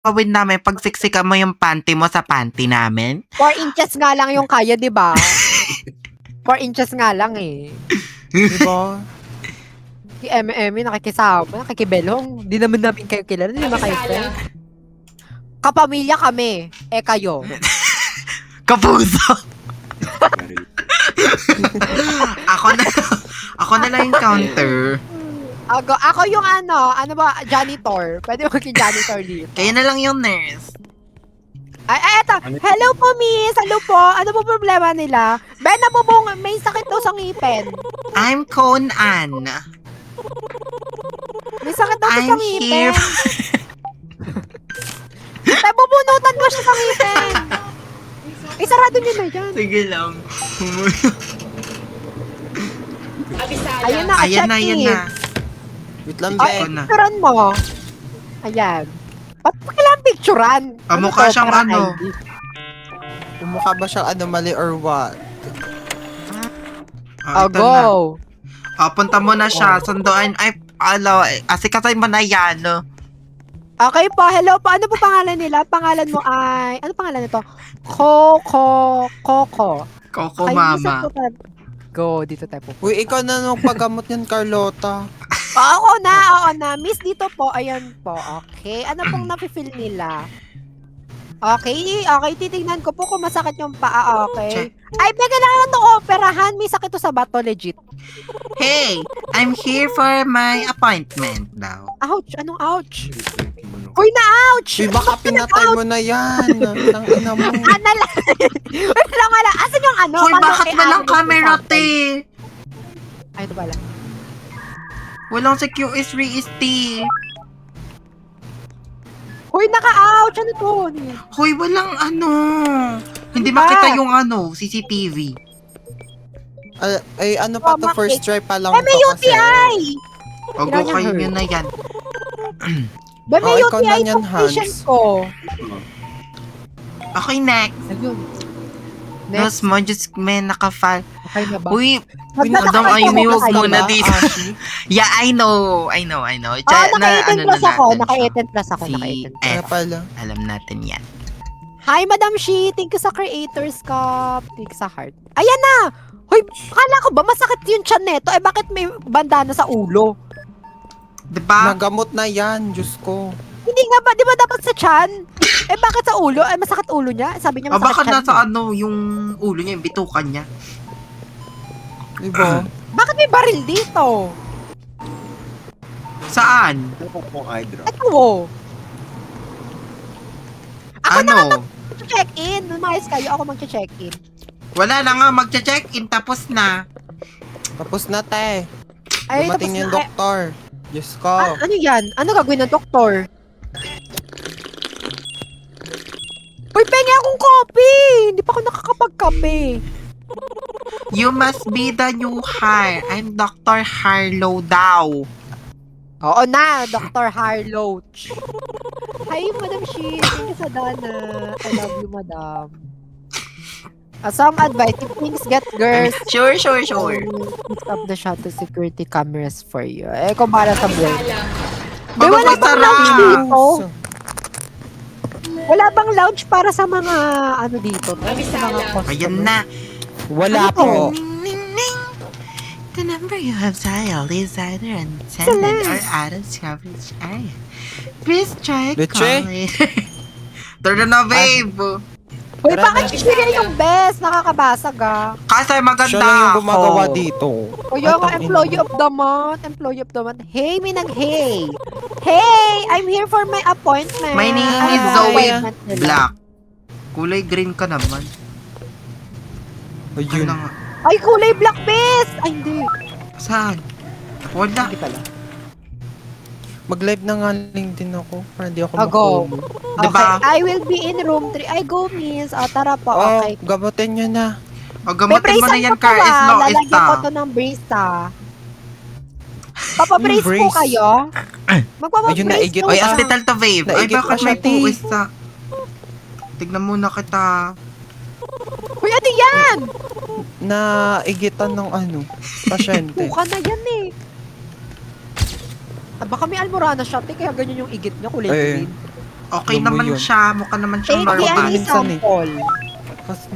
gawin namin pagsiksikan mo yung panty mo sa panty namin? 4 inches nga lang yung kaya, di ba? 4 inches nga lang eh. Di ba? Si Eme nakikisama, nakikibelong. Di naman namin kayo kilala, di naman kayo friend. Kapamilya kami, kayo. Kapuso! ako na lang yung counter. Ako yung ano ba, janitor. Pwede mo maging janitor dito. Kaya na lang yung nurse. Ay, eto. Hello po, miss. Hello po. Ano po problema nila? Ben, may sakit daw sa ngipin. I'm Conan. May sakit daw sa I'm ngipin. here. Tay, bubunutan mo siya sa ngipin. Sarado nyo na yan. Sige lang. Ayun na, Ayan na, ayan na. Wait lang, Ay, Ako na. picturean mo. Ayan. Ba't pa kailangan picturean? Mukha to, siyang parang ano. ID? Umukha ba siyang anomaly or what? Ito Go. na. Punta mo na siya. Sunduan. Ay, asikasay mo na yan. No? Okay po, hello po. Ano po pangalan nila? Pangalan mo ay... Ano pangalan nito? Coco. Coco Ay, Mama. minsan po ka- Go, dito tayo po. Uy, ikaw na nung paggamot yan, Carlota. Oo na. Miss, dito po. Ayan po. Okay. Ano pong nafe-feel nila? Okay, titignan ko po kung masakit yung paa. Okay. Ay, bigla lang ito operahan. May sakit to sa bato, legit. Hey, I'm here for my appointment daw. Ouch! Anong ouch? Uy, na-ouch! Uy, baka pinatay mo na yan. Nang ina mo. Ano lang? Wait lang, wala. Asan yung ano? Hoy, Ano bakit kay walang Alex camera, yung te? Ay, ito pala. Walang sa QS3ST. Uy, naka-ouch! Ano to? Hoy, walang ano. Hindi Diba? makita yung ano, CCTV. Ay, ano pa to? First try pa lang May to kasi. UTI! O, go kayo nyo na yan. Ba, may Oh, ikaw na UTI yan, yung patient Hans. ko. Okay, next. Ayun. Nos mo, just may nakafile. Okay na ba? Uy, Magdadaan Madam, ka ay, ba huwag kayo? muna dito. Ashi? Yeah, I know. Naka-18 plus ako. Naka-18 plus ako. Si Naka-18. Kaya F. pala. Alam natin yan. Hi, Madam Shi. Thank you sa Creators Cup. Thank you sa heart. Ayan na! Hoy, akala ko ba masakit yung tiyan neto? Bakit may bandana sa ulo? Diba? Nagamot na yan, Diyos ko. Hindi nga ba? Di ba dapat sa tiyan? Bakit sa ulo? Masakit ulo niya? Sabi niya masakit Baka tiyan nasa niya. ano, yung ulo niya, yung bitukan niya. Diba? Bakit may baril dito? Saan? Ito. Ako na Ano? mag-check-in. Lumayas kayo. Ako mag-check-in. Wala na nga, magche-check-in, tapos na. Tapos na, te. Ay, Dumating tapos yung na. doktor. Diyos ko. Ano yan? Ano gagawin ng doktor? Uy, pengi akong kopi! Hindi pa ako nakakapag-kape. You must be the new hire. I'm Dr. Harlow daw. Oo na, Dr. Harloach. Hi, Madam Shi. Thank you sa dana. I love you, Madam. Some advice, if things get girls, Sure. stop the shuttle security cameras for you. Kung para sa buhay. Di, Baba, wala bang tara. lounge dito? Wala bang lounge para sa mga, ano dito? Sa mga customer? Ayan na. Wala Ano po. to? Ning, ning, ning. The number you have dialed is either unattended or out of coverage area. Please try Leche? calling. Turn na, babe. Uy, Tara bakit siya yung best? Nakakabasag ah. Kasi maganda Siya lang yung gumagawa ako. dito. Uy, ako Ay, employee of the month. Employee of the month. Hey, hey. Hey, I'm here for my appointment. My name Ano is ba Zoe appointment nila? Black. Kulay green ka naman. Ayun. Ano nga? Ay, kulay black best. Ay, hindi. Saan? Wala. Hindi pala. Mag-live na nga lang din ako para di ako Go. makulo. Diba? Okay, I will be in room 3. Ay, go, miss. Tara po. Oh, Okay. gamutin nyo na. O, gamutin mo na yan, Car. Is no, is Lalagyan ko ta. to ng brace Papabrace po Brace. kayo? Ayun, Magpapabrace naigit po Oy, Ah. siya. hospital to, babe. Ay, Naigit bakit pa siya, may T. puwis sa... Tignan muna kita. Uy, ano yan? Naigitan ng pasyente. Puka na yan eh. Baka may almorana siya, kaya ganyan yung igit niya, kulay Eh. green. Okay Alam mo naman yun. siya. Mukha naman siyang Thank you, normal. any normal. sample. Kasi,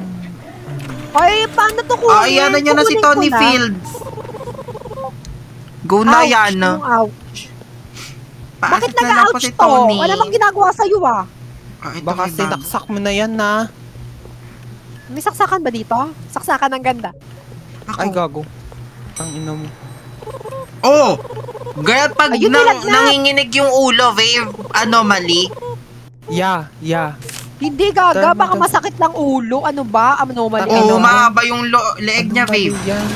Ay, paano to kunin? Ayan na niya na si Kukunin ko Tony na. Fields. Go na Ouch, yan. yung ouch. Bakit Pa-assist na lang po nag-ouch si to? Tony. Wala bang ginagawa sa'yo ah? Ito baka may bag. sinaksak mo na yan na. May saksakan ba dito? Saksakan ng ganda. Ay, Ako. gago. Ang ina mo. Oh! Gaya pag Ayun, nilagnat. nanginginig yung ulo, Wave, anomaly. Yeah. Hindi gaga, Tama baka to. masakit lang ulo. Ano ba? Anomaly. Ay, Oo, no. mahaba yung leeg niya, Ano ba Wave. yan?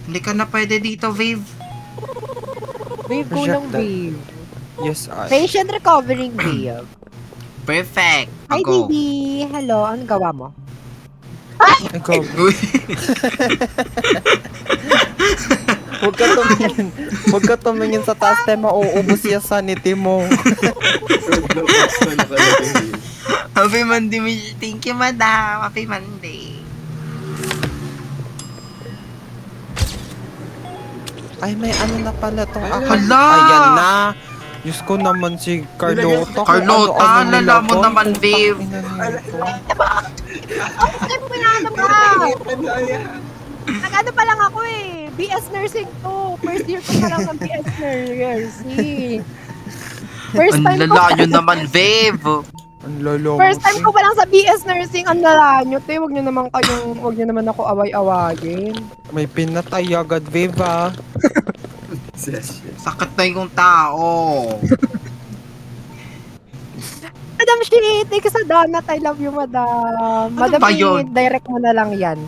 Hindi ka na pwede dito, Wave. Wave, kulang Rejected. wave. Yes, I. Patient recovering wave. Perfect. Hi, Go. Didi. Hello, anong gawa mo? Ay, gago. Huwag ka tumingin. Huwag ka tumingin sa taas tayo. Mauubos yung sanity mo. Happy Monday, Miss. Thank you, madam. Happy Monday. Ay, may ano na pala tong Hala! Ayan na. Diyos ko naman si Carlota. Kung Carlota, ano-ano lala mo nilagay. naman, babe. Putang ina nito. Ay, pinanam ka! Nag-ano pa lang ako eh. BS nursing to. First year ko pa lang ng BS nursing. First Ang time ko. lala nyo naman, Wave. Ang lolo mo. First time ko pa lang sa BS nursing. Ang lala nyo, te. Huwag nyo naman ako away-awayin. May pinatay agad, Viva. Sakit na yung tao. Madam Shit, thank you sa donut. I love you, madam. Ano Madam ba yun? direct mo na lang yan.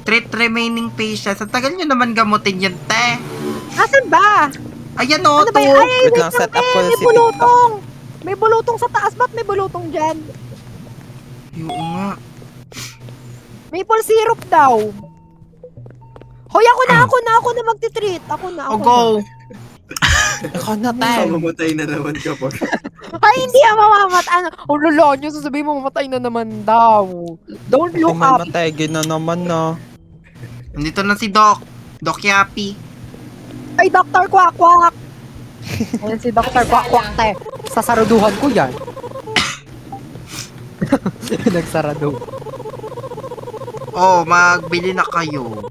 Treat remaining patients. Ang tagal nyo naman gamutin yun, te. Asan ba? Ayan o, Ano ba yan? Ay, Wait lang, set up ko na may si bulutong. May bulutong sa taas. Ba't may bulutong dyan? Oo nga. Maple syrup daw. Hoy, ako na magtitreat. Ako na. O, go. Ako na tayo. Mamamatay na naman kapag Ay, hindi ako mamamat. Ano? Oh, lolo nyo, sasabihin mo mamatay na naman daw. Don't look May up. matay na naman na. Nandito na si Doc. Doc Yapi. Ay, Dr. Kwak Kwak. Ayan si Dr. Kwak Kwak, te. Sasaruduhan ko yan. Nagsarado. Oh, magbili na kayo.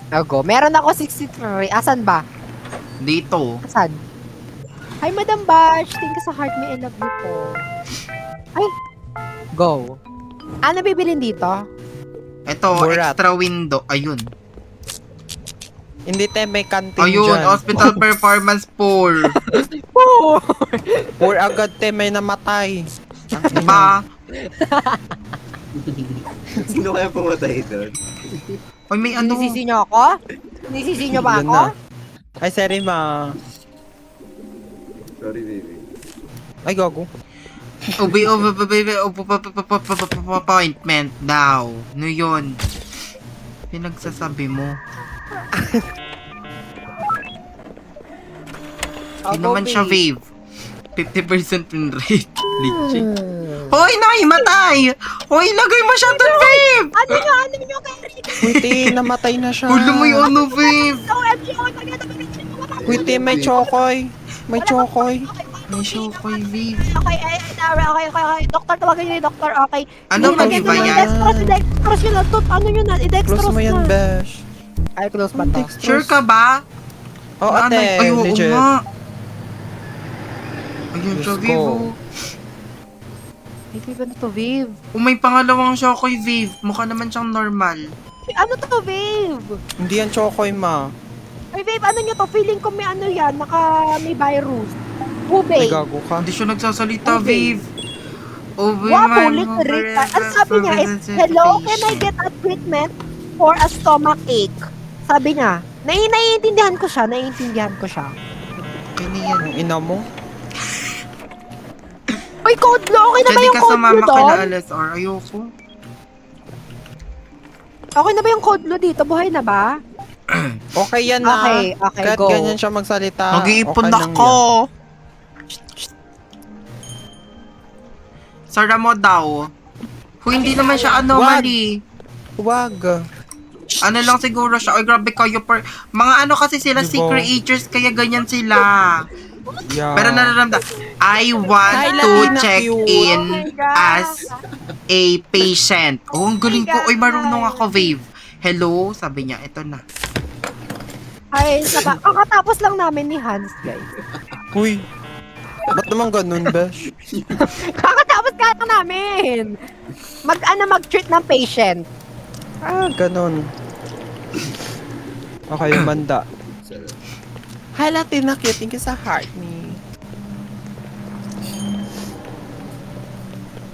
Ago, meron ako 63. Asan ba? Dito. Asan? Hi, Madam Bash. Thank you sa heart me. I love you po. Ay. Go. Ano bibilin dito? Ito, Murat. extra window. Ayun. Hindi tayo may kantin Ayun, dyan. hospital performance pool. Oh! Poor agad tayo may namatay. Diba? sino kaya pumatay doon? Oy, may ano. Sinisisi nyo ako? Sinisisi nyo ba Yun ako? na. Ay, sorry ma. Sorry, baby. Ay, gago. Appointment daw. No yun. Pinagsasabi mo. Hindi naman siya Wave. 50% win rate. Legit. Hoy, naimatay! Hoy, lagay mo siya doon, Wave! Ano nyo kay Rick? Wait, namatay na siya. Hulo mo yung ano, Wave! OMG, oh, tagay. Wait, may chokoy. May chokoy. May show ko yung Wave. Okay. Doktor, tawagin nyo yung doktor. Okay. Ano ba, Ilagay di ba nyo yan? i-dextrose yun na. Ano nyo na? I-dextrose Close mo yan, na. Besh. Ay, close ba to? Sure ka ba? Oo, ate. Ay, oo Legit. nga. Ayun siya, Diyos Wave. ko. oh. Ay, ba na to, Viv? Oh, may pangalawang show ko yung Wave. Mukha naman siyang normal. Ano to, Viv? Hindi yan chokoy, ma. Ay, Viv, ano nyo to? Feeling ko may ano yan, may virus. Ay, Hubei. gago ka. Hindi siya nagsasalita, Okay. Wave. Oh, Wapo, literate. Ang sabi niya is, hello, can I get a treatment for a stomach ache? Sabi niya. Naiintindihan ko siya. Okay na yan. Ang ina mo. Uy, Kodlo, okay na ba Pwede yung ka Kodlo sumama doon? kila LSR. Ayoko. Okay na ba yung Kodlo dito? Buhay na ba? Okay yan na. Okay, Kahit go. ganyan siya magsalita. Mag-iipon okay lang ako. yan. Sara mo daw. Hindi naman siya anomaly. Wag. Ano lang siguro siya. Ay, grabe kayo. Mga ano kasi sila, Diba? sea creatures, kaya ganyan sila. Yeah. Pero nararamdaman, I want Hi, to Latina check cute. in Oh my God. as a patient. Oh, ang galing ko. Uy, marunong ako, Wave. Hello? Sabi niya, ito na. Ay, kakatapos lang namin ni Hans, guys. Uy. Ba't naman ganun, Besh? Kakatapos ka lang namin. Mag-treat ng patient. Ah, ganun. Okay, manda. Hi, Latina cute. Thank you sa heart me.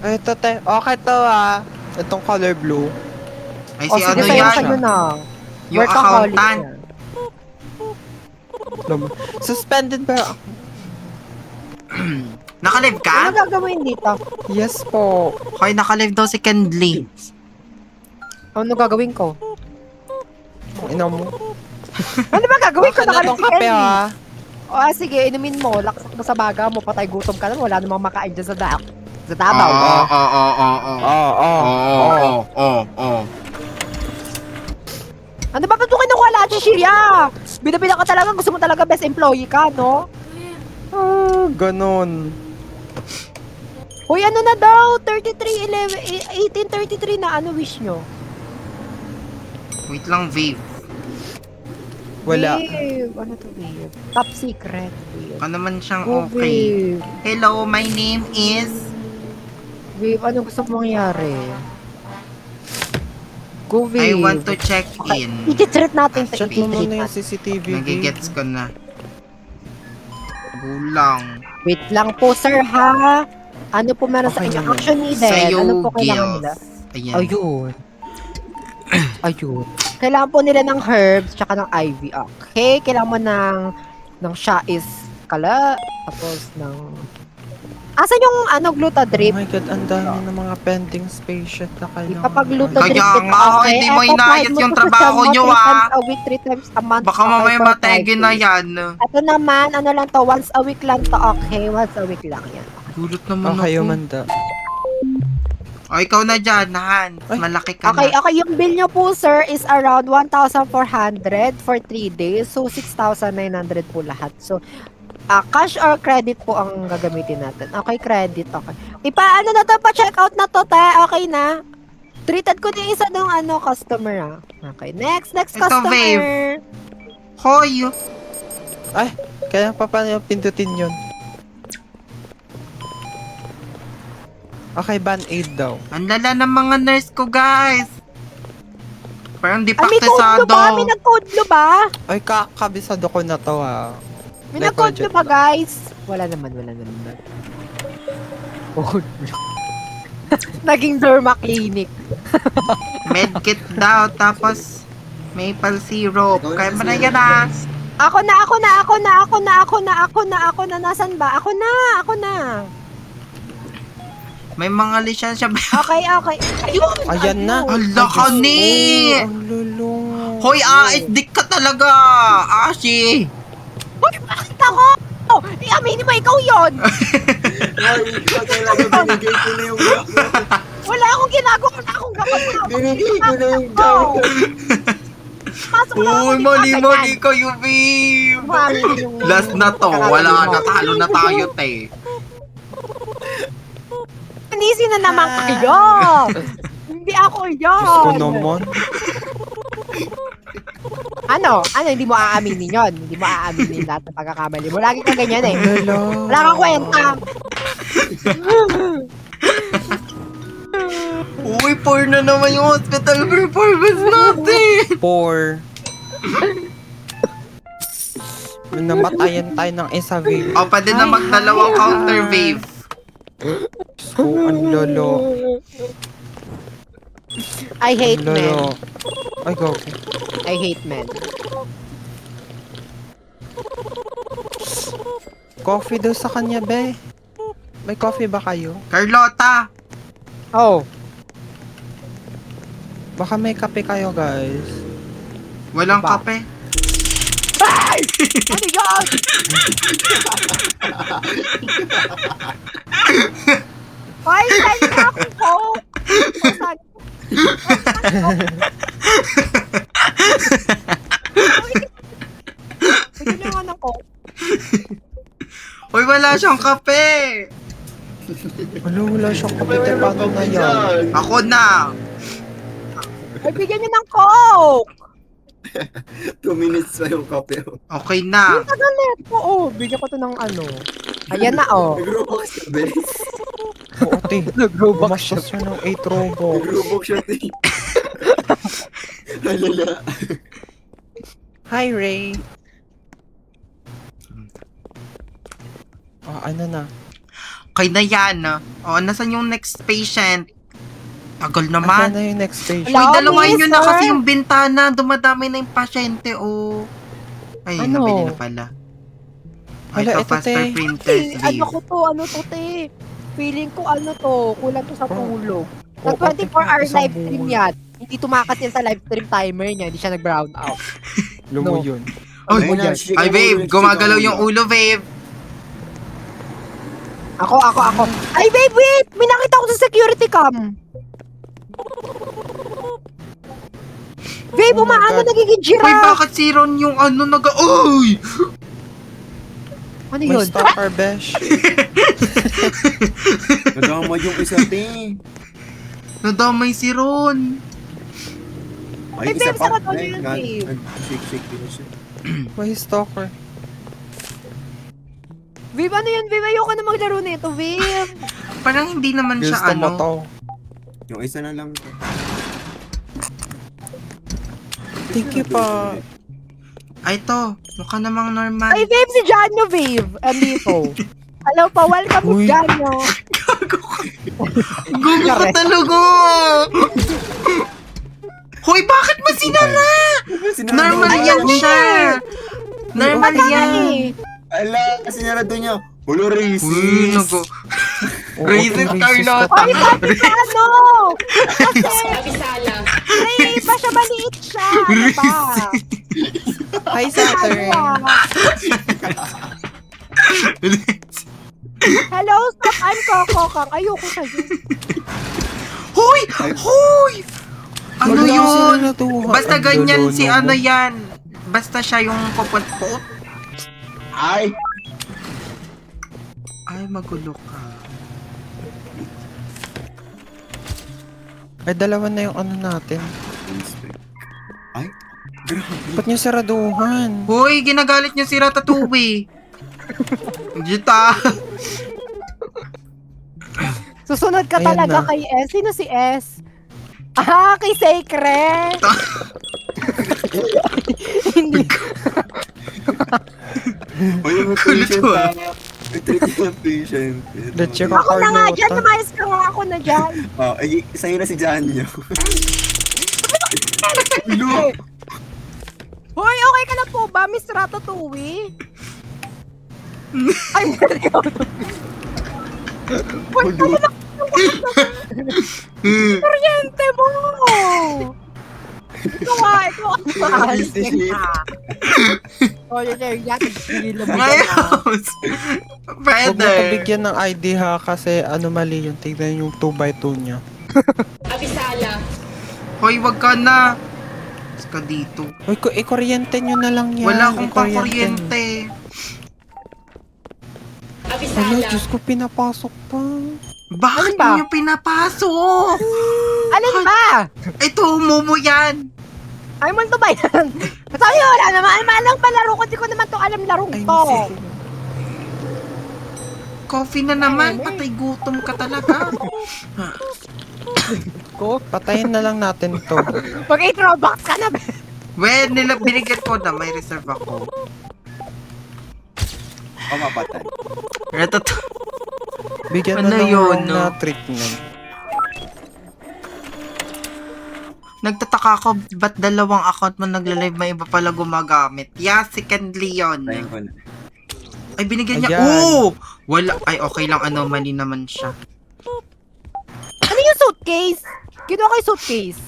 Ay, ito, te. Okay to, ah. Itong color blue. Ay, O si sige, ano sa'yo yan? sa'yo na. Yung Workaholic accountant. yan. Suspended ba? Nakalive Ano ka? gagawin dito? Yes po. Hoy, nakalive daw si Kendly. Ano gagawin ko? Ina mo. Ano ba gagawin ko? Baka na tong kape, ah. O, sige, inumin mo. Laksak mo sa baga mo. Patay gutom ka lang. Wala namang makain dyan sa Oo, Davao. oo, oo, oo. Oo. Ano ba ba't mo kinukuha lahat si Shiria? Bida-bida ka talaga. Gusto mo talaga best employee ka, no? Ah, ganun. Uy, ano na daw? 1833 na. Ano wish nyo? Wait lang, Wave. Wala. Wave. Ano to, Wave? Top secret, Wave. Baka naman siyang Go, okay. Wave. Hello, my name is... Wave, ano gusto mong mangyari? Go, Wave. I want to check in. I-treat natin to. Check mo I-treat muna yung natin. CCTV. Nagigets ko na. Gulang. Wait lang po, sir, ha? Ano po meron sa Okay inyo? naman. Action needed. Sa'yo, Ano po kailangan nila? Gils. Ayan. Ayun. Ayun. Kailangan po nila ng herbs tsaka ng ivy. Okay, kailangan mo ng shais kala, tapos ng... Asan yung glutadrip? Oh my God, ang dami ng mga pending patient na kailangan. Kapag glutadrip Kaya ito, nga, hindi mo inayos yung trabaho nyo, 3 ah. times a week, 3 times a month. Baka okay, mamaya for matege 5 na days. yan. Ito naman, ano lang to, once a week lang to, okay? Once a week lang yan. Gulat naman Okay, ako. Amanda. O, ikaw na dyan, Hans. Ay. Malaki ka Okay, na. okay, yung bill nyo po, sir, is around 1,400 for 3 days. So, 6,900 po lahat. So, cash or credit po ang gagamitin natin. Okay, credit, okay. Ipaano na to, pa-check out na to, te. Okay na. Treated ko din isa ng customer, ah. Okay, next Ito, customer. Babe. Hoy! Ay, kaya pa paano pindutin yun? Okay, band-aid daw. Ang lala ng mga nurse ko, guys. Parang di May code praktisado. ba? May nag-code ba? Ay, kabisado ko na to, ah. May nag-code ba, guys? Wala naman. Code. Naging derma clinic. Medkit daw, tapos maple syrup. Kaya mo na yan, ah. Ako na. Nasaan ba? Ako na. May mga lisensya ba? Okay. Ayun. Ayan na. Hala ka ni! Oh, ang lulong. Hoy, dik ka talaga! Ashi! Uy, bakit ako? Aminin mo, ikaw yon. Ay, ikaw talaga binigay ko na yung gamit. Wala akong ginagawa. Wala akong gamot. Binigay ko na yung gamit. Pasok na ako. Uy, mali kayo, babe! Last na to. Wala na. Talo na tayo, te. Panisi na naman kayo. Hindi ako Diyos ko yon. naman. Ano, hindi mo aaminin yon. Hindi mo aaminin lahat ng pagkakamali mo. Lagi kang ganyan eh. Lolo. Wala kang kwenta. Uy, poor na naman yung hospital performance natin! Poor. Namatayan tayo ng isa, babe. O, pwede na magdalawang counter wave. Diyos ko, ang lolo. I hate Ang men. lolo. Ay, go. I hate men. Coffee daw sa kanya, be. May coffee ba kayo? Carlota! Oh. Baka may kape kayo, guys. Walang Ba? kape. Ano yan? Ay, saan na akong coke? Saan? Bigyan niyo nga ng coke. Hoy, wala siyang kape! Wala siyang kapite. Paano na yan? Ako na! Ay, bigyan niyo ng Coke! 2 minutes pa yung kape. Okay na. Yung tagalit po, bigyan ko to ng ano. Ayan na, Nag-robux siya, bes. Oo, te. Nag-robux siya. Umastos siya ng 8 Robux. Nag-robux siya, te. Halala. Hi, Ray. Ano na? Okay na yan. Nasan yung next patient? Tagal Ano naman. na yung next station? Hello? Hoy, dalawain nyo na mister? kasi yung bintana. Dumadami na yung pasyente, Ay, Ano? nabili na pala. Ay, Hala, ito, ito, faster te. printers, Ano Viv. ko to, te? Feeling ko kulang to sa tulog. Sa Oo, 24-hour isang live stream buwan. yan. Hindi tumakas yan sa live stream timer niya, hindi siya nag-brown out. Lumo No. yun. Ay, Ayun na, shake Ay, ang babe, ulo, gumagalaw shake yung ang ulo, babe. Ako. Ay, babe, wait! May nakita ko sa security cam. Babe, Oh my umaano God. nagiging Hoy, giraffe? bakit si Ron yung Uy! Ano May yun? stalker, besh. Nadama yung isa, te. Nadamay si Ron. Ay, Ay, isa babe, pa. sarado Ay, yun, nag- babe. nag-shake din siya. May stalker. Babe, ano yun? Babe, ayoko na maglaro nito, babe. Parang hindi naman Gusto siya mo to. Yung isa na lang. Thank you pa. Ay, to. Mukha namang normal. Ay, babe, si Janyo, babe. Andito. Hello pa, welcome, Uy. Janyo. Gugo ka talaga! Hoy, bakit mo sinara? Normal yan siya! Normal Patay yan! eh. Ala, sinarado niya. Hulo Uy, racist. nago. Oo, Racist te, Carlota. ka Ay, talaga. bakit ka ano? Kasi, ay, pa siya maliit siya. Ano ba? Hi, Saturn. Ano ah? Hello, stop. I'm Coco Kang. Ayoko sa'yo. Hoy! Hoy! Ano Wala yun? sila natuwa. Basta Ang ganyan lolo si mo. ano yan. Basta siya yung popot-pot. Ay. Ay, magulo ka. Ay, dalawa na yung ano natin. Ay. Grabe. Ba't niyo saraduhan? Hoy, ginagalit niyo si Ratatouille. Jita. Susunod ka Ayan talaga na. kay S. Sino si S? Ah, kay Secret. Hindi. Uy, yung Kulit patient mo, na. Treat yung patient. Let's check Ako na nga Carlota. dyan. Namayos ka nga ako na dyan. Oh, ay, sa'yo na si Janyo. Ulo. Hoy, okay ka na po ba, Miss Ratatouille? Ay, Ulo. kuryente mo! Ito nga, ito ang maalis Shit. ka. O, yun, tigil mo Ngayon. Huwag mo Pwede. bigyan ng ID ha kasi anomaly yun. Tignan yung 2x2 niya. Hoy, wag ka na. Mas ka dito. Uy, kuryente nyo na lang yan. Wala akong I-kuryente nyo. pakuryente. Ano, Diyos ko, pinapasok pa. Bakit Ano ba? niyo pinapasok? Alin ba? Ito, Momo yan. Ay, multo ba yan? Sabi mo, wala naman. Malang palaro ko. Di ko naman to alam larong Ay, to. Coffee na naman. Patay gutom ka talaga. Patayin na lang natin to. Pag 8 Robux ka na. Well, binigyan ko na. May reserve ako. Oh, mapatay. Bigyan Ano na ng yun, wrong no? na treatment. Nagtataka ako, ba't dalawang account mo nagla-live, may iba pala gumagamit? Yeah, secondly yun. Tayin ko na. Ay, binigyan niya. Ayan. Oh! Wala. Ay, okay lang. Anomaly naman siya. Ano yung suitcase? Kinuha ko yung suitcase.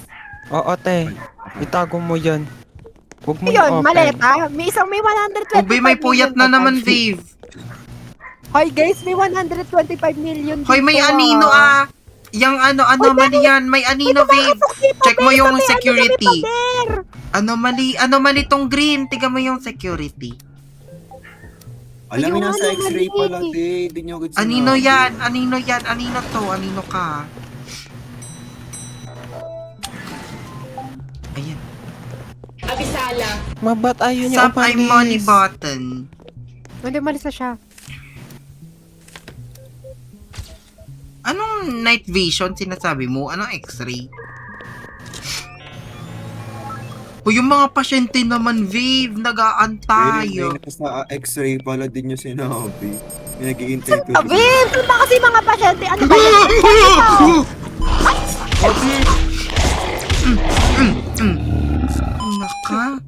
Oo, te. Itago mo yan. Huwag mo Ayun, i-open. maleta. May isang may 125 Ube, may puyat na million naman, pa. Dave. Hoy guys, may 125 million Hoy, may dito, anino Yang anomaly yan. May anino, Dave. Check mo yung security. Anomaly tong green. Tiga mo yung security. Alam mo, Ayun, nasa ano, x-ray mali. pala, te. Hindi nyo agad sinabi. Anino yan? Anino yan? Anino to? Anino ka? Ayan. Mabat ayaw niya Sup, I'm money button. Hindi, malis na siya. Anong night vision sinasabi mo? Anong x-ray? O yung mga pasyente naman, Viv, nag-aantay. Sa x-ray pala din nyo sinabi. Nag-i-intay ko. Abin! Saan ba kasi mga pasyente? Ano ba yan? Naka,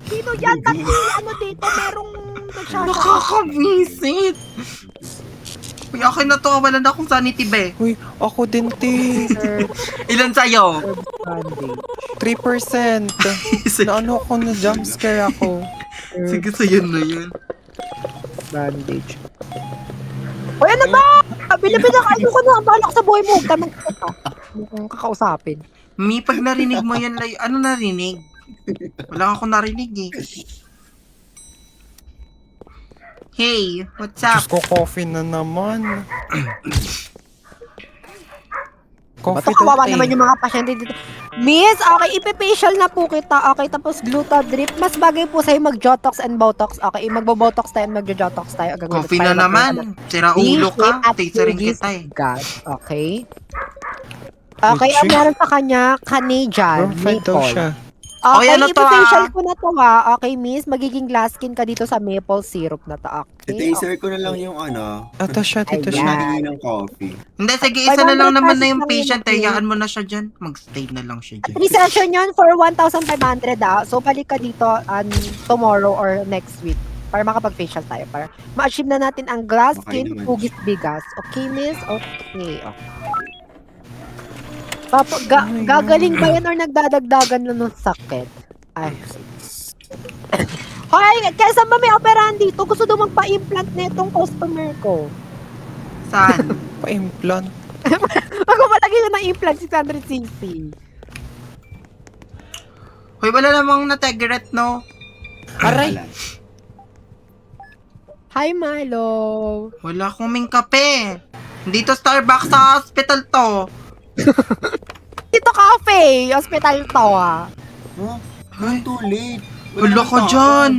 Sino yan? Kasi ano dito, merong nagsasaka. nakakabisit. Uy, akin na to. Wala na akong sanity, be. Uy, ako din, te. Ilan sa'yo? 3%. Na ano ako, na jumpscare ako. Sige, sa'yo na yun. Bandage. Uy, ano ba? Binibina ka. Ayoko na. Ang balak sa buhay mo. Huwag ka nang kakausapin. Mi, pag narinig mo yan, ano narinig? Wala akong narinig eh. Hey, what's Diyos up? ko, coffee na naman. Ba't Coffee kawawa daw, naman yung mga pasyente dito? Miss, okay, ipifacial na po kita. Okay, tapos Glutadrip. Mas bagay po sa'yo mag-Jotox and Botox. Okay, magbo-Botox tayo and mag-Jotox tayo. Gagawin Coffee tayo na naman. Sira ulo ka. Taserin kita eh. God, okay. Okay, ang meron sa kanya, Canadian Girlfriend daw maple. siya. Okay, Oy, ano to, ipifacial ah? ko na to ha. Okay, miss, magiging glass skin ka dito sa maple syrup na to. Okay, Taser ko na lang yung ano. Ito siya, dito Ayan. siya. Nahingi ng coffee. Hindi, sige, isa na lang 500 naman na pesos yung lang patient. yun. Hayaan mo na siya dyan. Mag-stay na lang siya dyan. 3 session yun for 1,500 ah. So, balik ka dito tomorrow or next week para makapag-facial tayo. Para ma-achieve na natin ang glass Okay skin naman. hugis bigas. Okay, miss? Okay. Gagaling ba yan or nagdadagdagan na ng sakit? Ay. Hoy, kaysa ba may operahan dito? Gusto daw magpa-implant na itong customer ko. Saan? Pa-implant. Magpapalagay na ng implant 600cc. Hoy, wala namang nategret, no? Aray! Hi, Milo. Wala akong ming kape. Dito Starbucks sa hospital to. Dito cafe. Hospital to ah. Huh? Ay, Too late. wala ka dyan.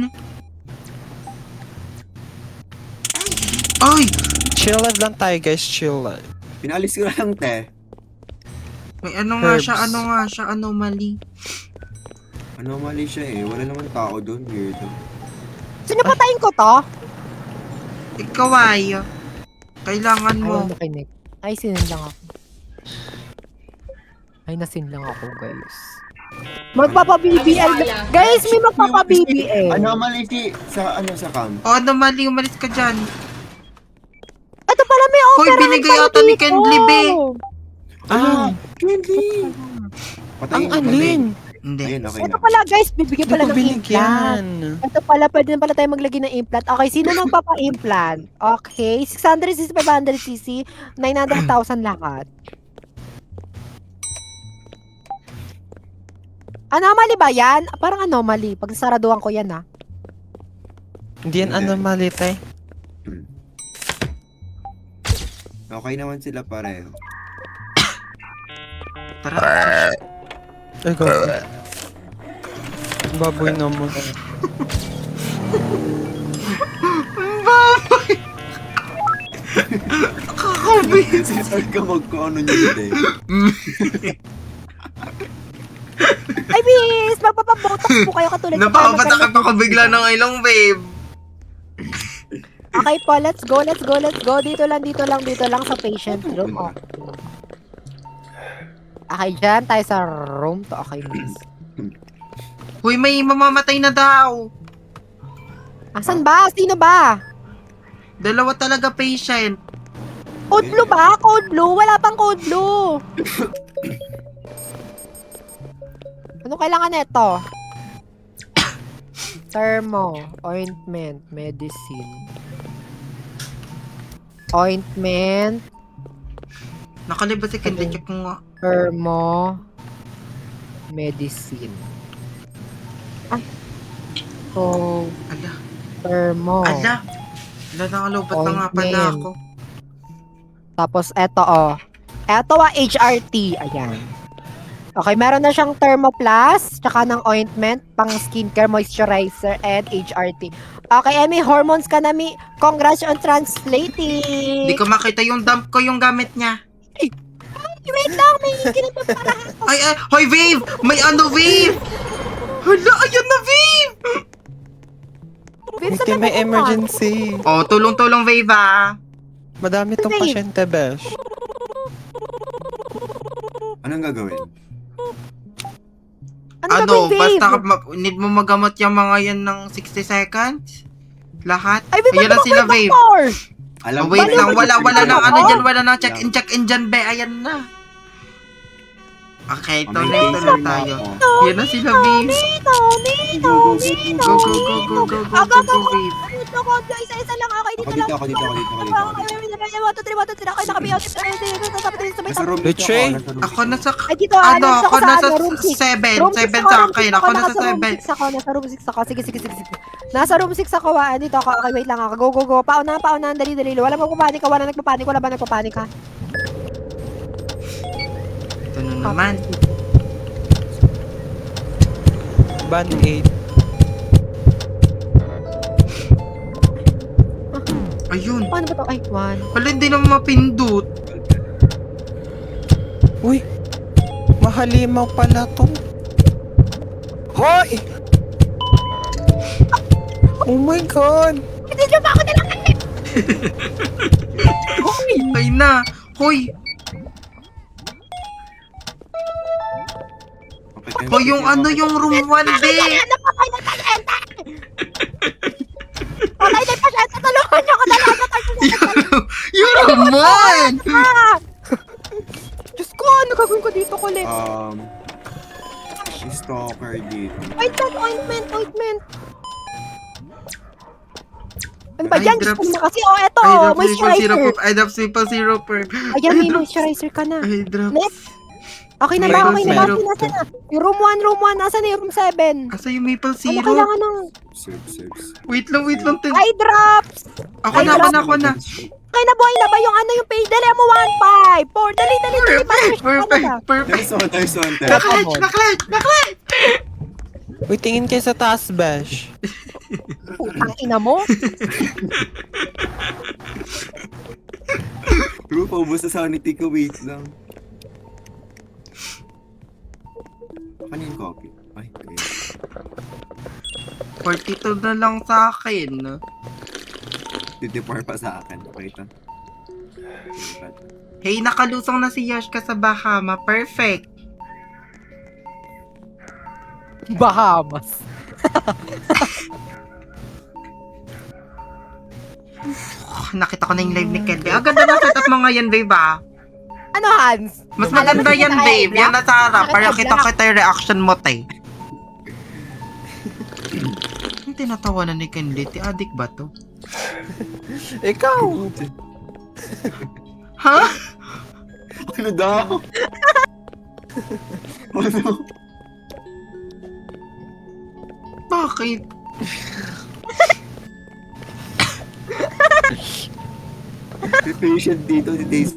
Ay! Chill live lang tayo, guys. Chill live. Pinalis ko na lang, te. May ano nga siya, Herbs. anomaly. Anomaly siya eh. Wala naman tao doon. Weirdo. Sino patayin ko to? Ikaw ay. Kailangan mo. Ayaw makinig. Ay, sin lang ako. Ay, nasin lang ako, guys. Magpapa-BBL. Guys, may magpapa-BBL. Anomaly si sa ano sa camp. O, anomaly, umalis ka dyan. Ito pala may Hoy, operahan binigay tayo ata ni dito. Kendly, be. Ah, Candy! ang alin? Hindi. Ayun, okay Ito na. pala, guys, bibigyan Hindi pala ko ng implant. binigyan. Ito pala, pwede na pala tayo maglagay ng implant. Okay, sino magpapa-implant? Okay, 600cc, 500cc, 900,000 lahat. Anomaly ba yan? Parang anomaly. Pag saraduhan ko yan, ha? Hindi yan anomaly, tay. Okay naman sila pareho. Tara. Ay, gabi. Baboy naman. Kakabit. Saan ka magkano nyo, te? Ay, miss! Magpapabotox po kayo katulad ng Napapatakot ako bigla ng ilong, babe. Okay po, let's go, let's go, let's go. Dito lang sa patient room. Okay. Okay, dyan tayo sa room to. Okay, miss. Uy, may mamamatay na daw. Asan ba? Sino ba? Dalawa talaga patient. Code blue ba? Code blue? Wala pang code blue. Ano kailangan nito? Thermo, ointment, medicine. Ointment, Nakalibas si Kendly, check mo nga. thermo, medicine. Ay. So, Ala, thermo, ala. Wala, nakalobat na nga pala Ointment. ako. Tapos eto Eto HRT. Ayan. Okay, meron na siyang Thermoplast, tsaka ng ointment, pang skincare, moisturizer, and HRT. Okay, may hormones ka na, Mi. Congrats on translating. Hindi ko makita yung dump ko yung gamit niya. Wait lang, may ganun pa para. Ay, hoy, Viv! May ano, Viv! Hala, ayan na, Viv! Viv, Hindi, may emergency. Oh, tulong-tulong, Viv, ah. Madami tong Babe. pasyente, besh. Anong gagawin? Ano, gagawin, basta Babe? need mo magamot yung mga yan ng 60 seconds? Lahat? Ay, Viv, Ayan na sila, Viv. Alam Oh, wait ko, lang, wala nang ano ako? dyan, wala nang check-in dyan, be. Ayan na. Okay, May tuloy taser na tayo. ako. Yan na sila, Viv. Go, go, go, go, Viv. Dito ko, isa-isa lang. Okay, dito Ako lang. dito, ako dito, ako dito, ako dito. ako dito. Okay, nakabiyaw. Nasa room dito Betray? ako, nasa room Ako dito. nasa, Ay, dito, ano, ako nasa room 6. 7. Room 7 6 sa ako, akin. room Ako 6 nasa room 7. 6 ako, nasa room 6 ako. Sige. Nasa room 6 ako, dito ako. Okay, wait lang ako. Go. Paunahan, dali. Wala magpapanik ka, wala ba nagpapanik ka? Ito na naman. Band-aid. Ayun. Paano ba to? Ay, 1. Wala, hindi naman mapindot. Uy! Mahalimaw pala to. Hoy! Oh my God! Hindi nyo ba ako nilang Ay na. Hoy. Okay, Hoy, yung ano, yung room 1, be. napakay ng pasyente! Patay na yung pasyente! Tulungan nyo ako na lang! Yung room 1. Diyos ko, ano gagawin ko dito kulit? Stalker dito. Wait lang, ointment. Ano ba Eye yan? Diyos ko drops. naman kasi, eto, moisturizer. I drop simple syrup. Ayan, may moisturizer ka na. I drop. Next. Okay na Maple ba? syrup. Nasa na? Yung room 1, nasa na yung room 7? Asa yung maple Ano syrup? kailangan ng Serves. Wait lang. eye drops? Ako na. Okay na, buhay na ba yung ano yung page? Dali mo 1, 5, 4. Dali. Perfect. There's one. Naklat. Uy, tingin kayo sa taas, besh. Putang ina mo. Bro, paubos na sanity ko. Wait lang. Ano yung coffee? Ay, okay. 42 na lang sa akin. 54 pa sa akin. Okay ito. Hey, nakalusong na si Yashka sa Bahama. Perfect. Bahamas. Nakita ko na yung live ni Kelby. Ang ganda ng setup mo ngayon, babe, ah. Ano, Hans? Mas maganda yan, babe. Yan na sa harap. Para Nakaka- kita yung reaction mo, te. Yung tinatawanan ni Candy, ti adik ba to? Ikaw! Ha? Ano daw? Ano? Bakit? May patient dito si Daisy.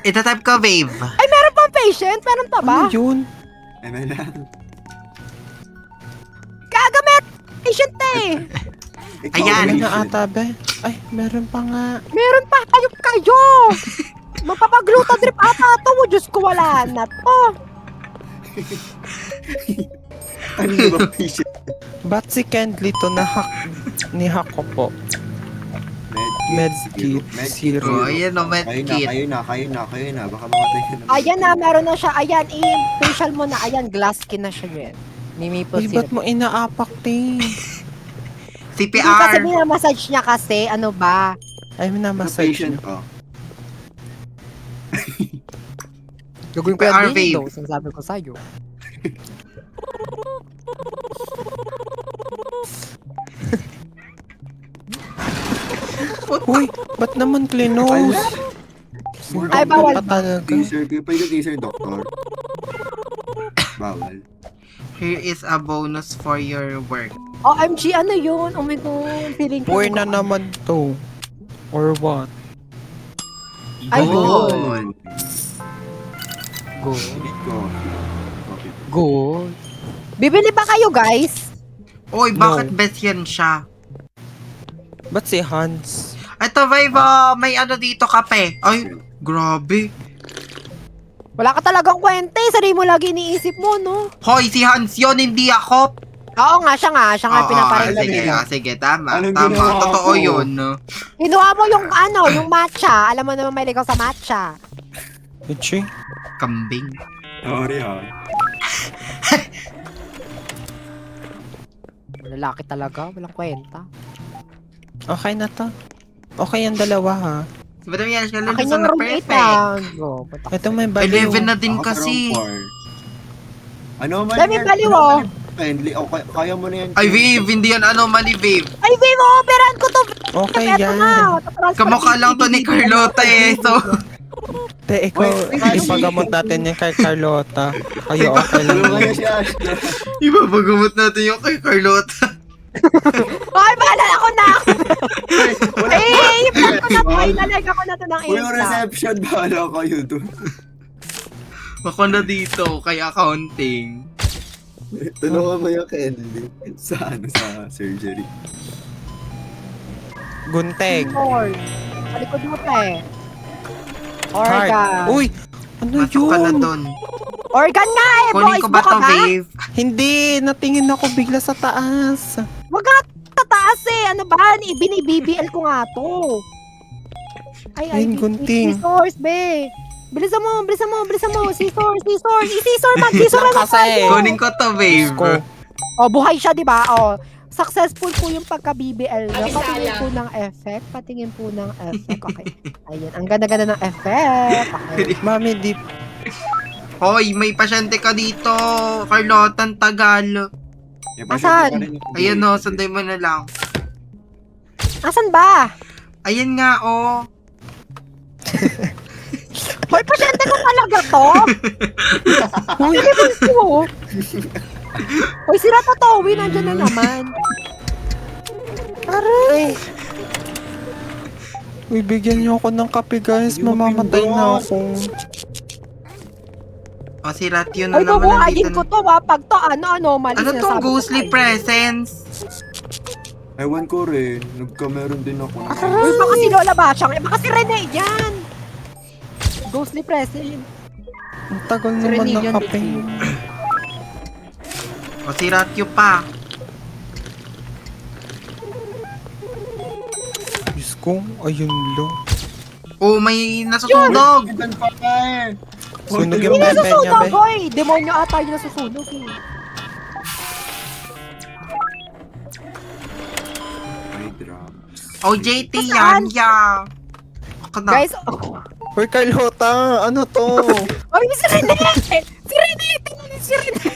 Itatype ko, babe. Ay, meron pang patient? Meron pa ba? Ano yun? Ano lang? Kagamit! Patient eh! Ikaw, Ayan. Wala patient. na ata, be. Ay, meron pa nga. Meron pa! Ayop kayo! Magpapagluta drip ata ito. Diyos ko, wala na to. Ano ba patient? Ba't si Kendly to ni-hack ko po? Medkit Oh, zero. ayan o, medkit. Kayo na. Baka mamatay ka na. Ayan na, meron na siya. Ayan, i-facial mo na. Ayan, glass skin na siya yun. May maple Uy, ba't syrup. mo inaapak, te? Hindi kasi CPR. minamassage niya kasi. Ano ba? Ay, Sa minamassage patient niya. ko. Gagawin ko PR, yan babe. dito. Sinasabi ko sa'yo. Uy, ba't naman clinose? Ay, bawal Pa talaga. Taser. Pwede taser, doctor. Bawal. Here is a bonus for your work. OMG, ano yun? Oh my God, feeling ko. Poor na naman to. Or what? Ay, Good. Good. Good. Hindi ko. Good. Bibili ba kayo, guys? Uy, bakit best yan siya? Ba't si Hans? Ito, Vive, may ano dito, kape. Ay, grabe. Wala ka talagang kwenta eh. Sarili mo lagi iniisip mo, no? Hoy, si Hans yun, hindi ako. Oo nga, siya nga Oo, pinaparin. sige, sige, tama, Anong tama. ginawa Totoo ko? yun, no? Kinuha mo yung yung matcha. Alam mo naman may ligaw sa matcha. Itchy? Kambing. Sorry ha. Lalaki talaga, walang kwenta. Okay na to. Okay ang dalawa ha. Ba't yan siya Akin lulusong yung na room 8 perfect? lang. Go, punta ka. Ito may baliw. 11 na din kasi. Ano man Dami yan? baliw, Ano oh. man yan? Friendly. O, kaya mo na yan. Ay, Vive, hindi yan anomaly, Vive. Ay, babe, operan ko to. Okay Eto yan. na. Tatransfer Kamukha lang to ni Carlota eh, so... Te, ikaw, Wait, ipagamot natin yung kay Carlota. Kayo okay lang. Ano kaya yun. si Ash? Ipapagamot natin yung kay Carlota. Ay, maalala ko na. Eh, i-vlog ko na to. Ilalag ako na to ng Uy, yung Insta. reception, bahala kayo doon. Ako na dito, kay accounting. Tulungan mo yung Kenley sa surgery. Gunteg. Or, sa likod mo pa eh. Heart. Organ. Uy! Ano Pasok ka na yun? dun. Organ nga eh, Kunin boys. ko ba Buka to, ba? Vive? Hindi! Natingin ako bigla sa taas. Wag nga tataas eh. Ano ba? Binibibl ko nga to. Ayun, gunting. Scissors, be. Bilisan mo, bilisan mo, bilisan mo. Scissors, scissors. I-scissor man, scissor Lang man. kasi. Kunin ko to, Vive. Ko. Oh, buhay siya, di ba? Oh, successful po yung pagka-BBL. No? Patingin po ng effect. Patingin po ng effect. Okay. Ayun, ang ganda-ganda ng effect. Okay. Mami, di... Hoy, may pasyente ka dito. Carlota, ang tagal. Asan? Ayan o, sunday mo na lang. Asan ba? Ayan nga, oh. Hoy, pasyente ko talaga to. Hoy, liban ko. Hoy, sira to to. Uwi, nandyan na naman. Aray. Uy, bigyan niyo ako ng kape, guys. Mamamatay na ako. O, si Ratio na Hoy, naman bubuhayin nandito. ko to, ha. Pag to, anomaly. Ano tong ghostly presence? Ewan ko rin. Nagkameron din ako. Uy, baka si Lola Bachang. Eh, baka si Rene yan. Ghostly present. Ang tagal naman ng kape. O, si Ratio pa. Diyos ko, ayun lang. Oh, may nasusunog. Ilan pa ka eh. Sunog Hindi yung pepe niya, nasusunog, be. boy. Demonyo ata yung nasusunog, eh. Ay, drops. Oh, JT Saan? yan, yeah. Ako na. Guys, Uy, Carlota! Ano to? Ay, si Rene! Si Rene! Tingnan niyo si Rene!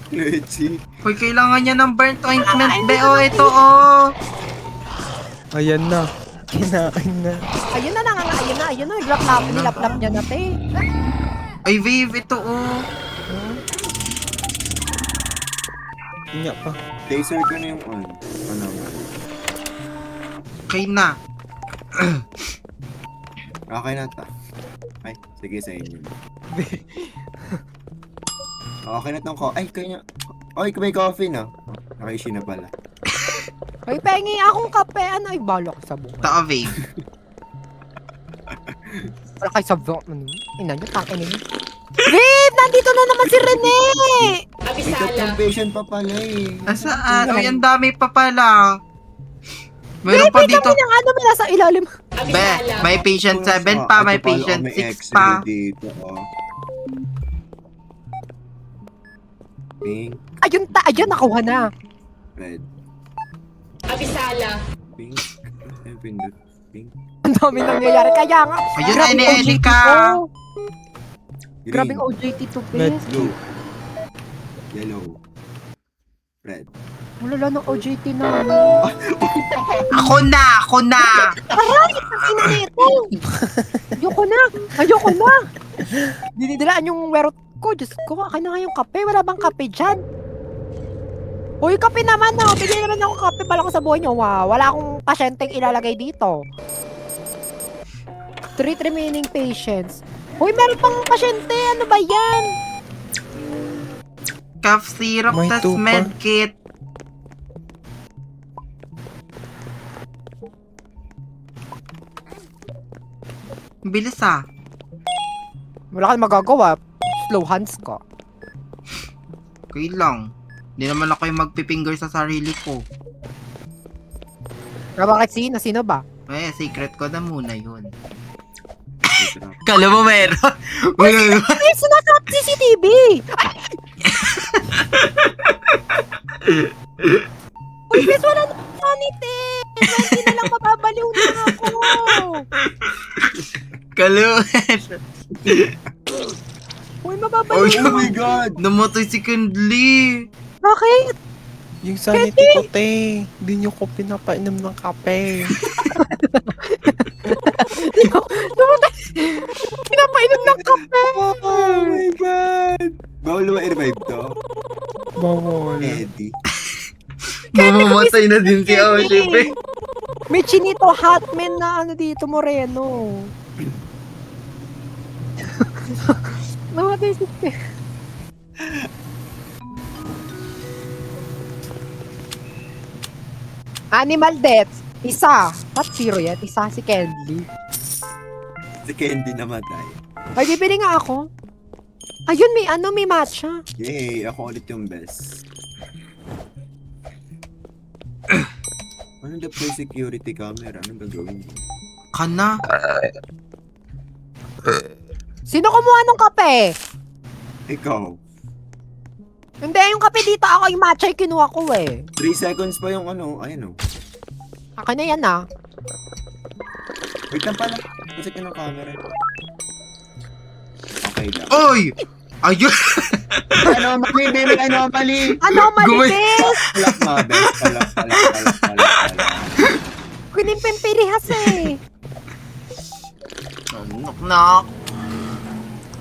Lechi. Hoy, kailangan niya ng burnt ointment, be. Oh, ito, oh. Ayan na. Kinain na. Ayun na, ayun na. Nilaplap niya na, te. Ay, Vive, ito, oh. Inya pa. Taser ko na yung on. Ano nga. Okay na. Okay na ta. Ay, sige sa inyo. Okay na tong Ay, kanya. Oy, may coffee na. Nakaishi na pala. Hoy, pengi akong kape. Ano, ay, balok sa buhay. Ito, Vive. Wala kayo sa buhay. Ina niyo, takin niyo. Babe, nandito na naman si Rene! May tatlong patient pa pala eh. Nasaan? Uy, ang dami pa pala. Meron pa dito. Kami ng ano, may nasa ilalim. Be, may patient 7 pa, may patient 6 pa. Dito, oh. Pink, Ayun, nakuha na. red, Abisala. pink. Ay, pindot. Pink. Ang dami nangyayari. Kaya nga. Ayun, grabing Ene-Ene OJT ka. to. Green, Grabing OJT to, Red. Pes. blue, yellow, red. Wala ng OJT namin. Ako na! Ina nito! Ayoko na! Dinidilaan yung werot ko. Diyos ko, akin na nga yung kape. Wala bang kape dyan? Uy, kape naman na. Bigyan naman ako kape pala ko sa buhay niyo. Wow, wala akong pasyenteng ilalagay dito. 3 remaining patients. Uy, meron pang pasyente. Ano ba yan? Cough syrup, May tas tupa. medkit. Bilis ah. Wala kang magagawa. Slow hands ka. Okay lang. Hindi naman ako yung magpipinger sa sarili ko. Pero bakit sino? Sino ba? Eh, secret ko na muna yun. Kala mo meron? Wala. Ay, sinasap CCTV! Uy, guys, wala na sanity! Hindi na lang mababaliw na ako! Kala mo Uy, mababaliw! Oh my God! namatay si Kendly. Bakit? Yung sanity ko, te. Hindi nyo ko pinapainom ng kape. Pinapainom ng kape! Oh my God! Bawal ba i-revive to? Bawal. Eddie. Mamamatay na din si Oship. May chinito hotman na ano dito, Moreno. Namatay si Animal deaths. Isa. Not zero yan. Isa si Candy. Si Candy namatay. Ay, bibili nga ako. Ayun, may matcha. Yay! Ako ulit yung best. Ano deploy security camera? Anong gagawin mo? Kana? Sino kumuha ng kape? Ikaw. Hindi, yung kape dito ako, yung matcha yung kinuha ko eh. 3 seconds pa yung ano. Ayan o. Akin na yan ah. Wait lang pala. Kasi ka ng camera. Okay lang. Oy! Ayun! Anomaly, baby! Anomaly! Ano, Gumay- malibis? Palak mga best. Palak. Kinimpempirihas eh. Knock.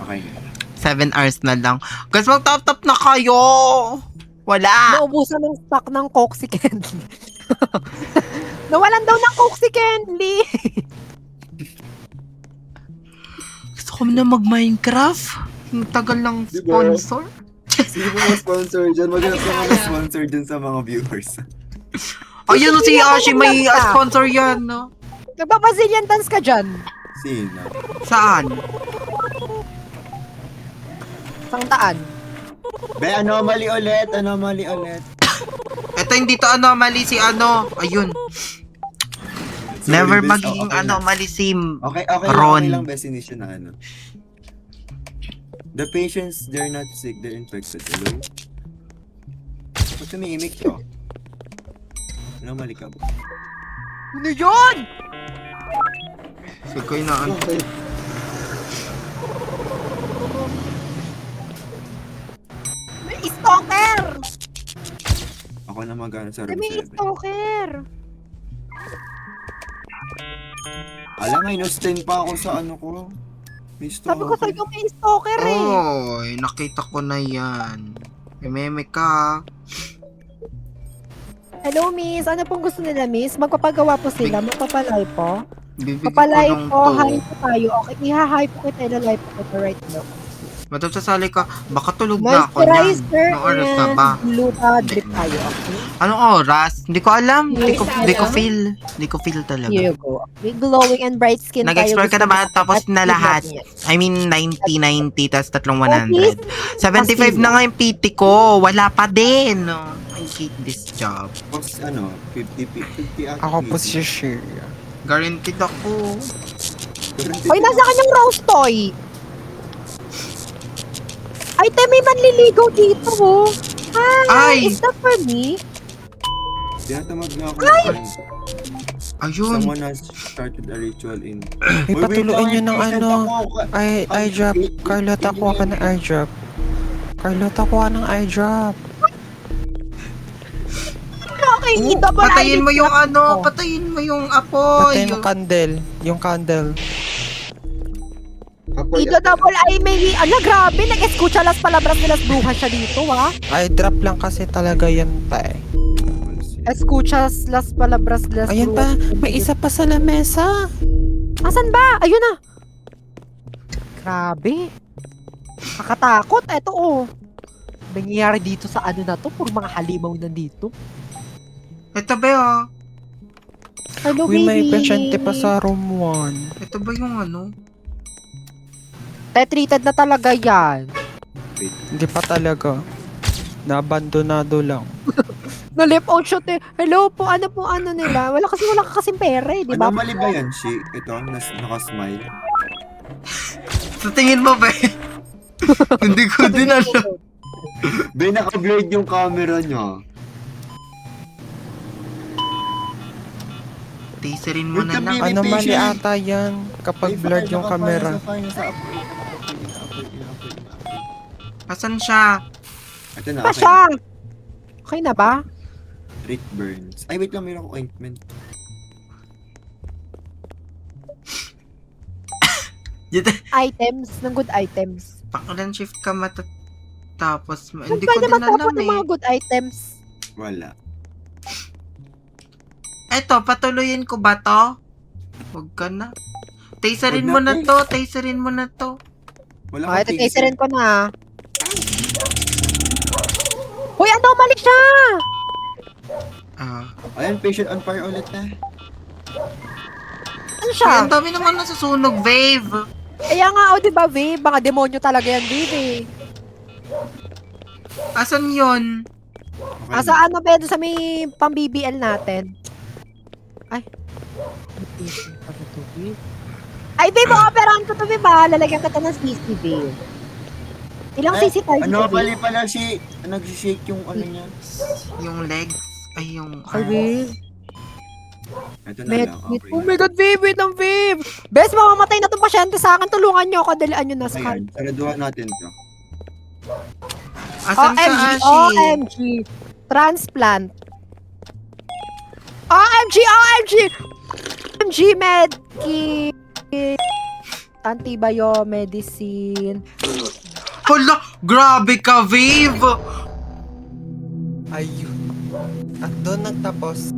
Okay. 7 hours na lang. Guys, mag-top na kayo! Wala! Naubusan ng stock ng Coke si Candy. Nawalan daw ng Coke si Candy. Gusto ko na mag-Minecraft. Ang tagal ng Diba? sponsor. Sino mo mga sponsor dyan? Maghanap ka mga sponsor dyan sa mga viewers. Ayun si Hindi ako Ashi, may naglalata. sponsor yan, no? Nagpa-Brazilian dance ka dyan. Sino? Saan? Sangtaan. Be, anomaly ulit. Ito hindi to anomaly si ano. Ayun. Sorry, Never best. magiging Okay lang. anomaly si Okay Ron. lang best initial na ano. The patients, they're not sick, they're infected. Hello? Ba't tumiimik to? Anomaly ka ba? Ano yun? Sige na ano. Okay. May stalker! Ako na magana sa room May 7. stalker! Alam nga, inustain pa ako sa ano ko. May Sabi ko stalker. sa'yo may stalker eh. Oy, nakita ko na yan. May meme ka. Hello miss, ano pong gusto nila miss? Magpapagawa po sila, magpapalay po. Bibigyan ko Papalay ng po, to. hi po tayo. Okay, iha-hi po kita, ilalive po kita right now. Matap sasali ka. Baka tulog na ako niyan. Moisturizer Anong oras na ba? and Luta drip tayo, okay? Anong oras? Hindi ko alam. Hindi ko feel. Hindi ko feel talaga. Here you go. With glowing and bright skin Nag-explore ka na ba? Tapos na lahat. I mean, 90, tas tatlong 100. 75 na nga yung PT ko. Wala pa din. I hate this job. Tapos ano, 50 ata. Ako po si Shir. Guaranteed ako. Hoy, nasa kanyang rose toy! Ay, te, may manliligaw dito, oh. Hi, Ay! is that for me? Tinatamad nga ako. Ayun. Someone has started a ritual in... May patuluin nyo ng ano. Ay, Eye drop. Carlota, kuha ka ng eye drop. Carlota, kuha ng eye drop. Okay, double Patayin mo eyelid yung na- ano, Oh. patayin mo yung apoy. Patay mo candle. Yung candle. Dito double eye may... Ala, grabe. Nag-escucha las palabras de las brujas siya dito, ha? Ay, drop lang kasi talaga yan, tay. Escuchas las palabras de las Ayan pa, may isa pa sa lamesa. Asan ba? Ayun na. Grabe. Nakatakot. Eto, oh. Nangyayari dito sa ano na to? Puro mga halimaw nandito. Ito ba oh? Hello, Uy, may baby. pasyente pa sa room 1. Ito ba yung ano? Treated na talaga yan. Hindi pa talaga. Naabandonado lang. Na-lip out shot eh. Hello po, ano nila? Wala ka kasing pera eh, di ba? Anomaly ba yan, Shi? Ito, naka-smile. Sa tingin mo ba? Hindi ko din alam. Be, naka-blurred yung camera niya. Teaserin mo na Wait, lang. May Anomaly patient. ata yan kapag blurred yung camera. Asan siya? Ito na, Pa siya? Okay na ba? Rick Burns. Ay, wait lang, mayroon akong ointment. Items, ng good items. Pakalan shift ka matatapos mo. Kung Hindi ko pwede din matapos alam ng mga eh. good items. Wala. Eto, patuloyin ko ba to? Huwag ka na. Taserin Huwag mo na, na to, taserin mo na to. Wala Okay, akong tataserin ko na. Uy, anomaly siya! Ah. Ayan, patient on fire ulit na. Ano Ay, siya? ang dami naman nasusunog, Vave. Kaya nga, o diba, Viv? Mga demonyo talaga yan, Viv eh. Asan yun? Okay. Asa ano ba sa may pang-BBL natin? Ay. Ay, Viv, operahan ko to, Viv, ha? Lalagyan ka to ng CCTV. Ilang Ay, CCTV? Anomaly pala si... Nagsishake yung ano niya. Yung legs? Ay, yung Ay, Viv. Ito na Med, lang. Okay. oh my God, Viv, wait lang, Viv. Bes, mamamatay na itong pasyente sa akin. Tulungan niyo ako, dalian niyo na sa Ayan, saraduhan natin to. Asan ka, OMG, Ashi? OMG. Transplant. OMG, OMG! OMG, medkit. Antibiomedicine. Hala, grabe ka, Vave. Ayun. At doon nagtapos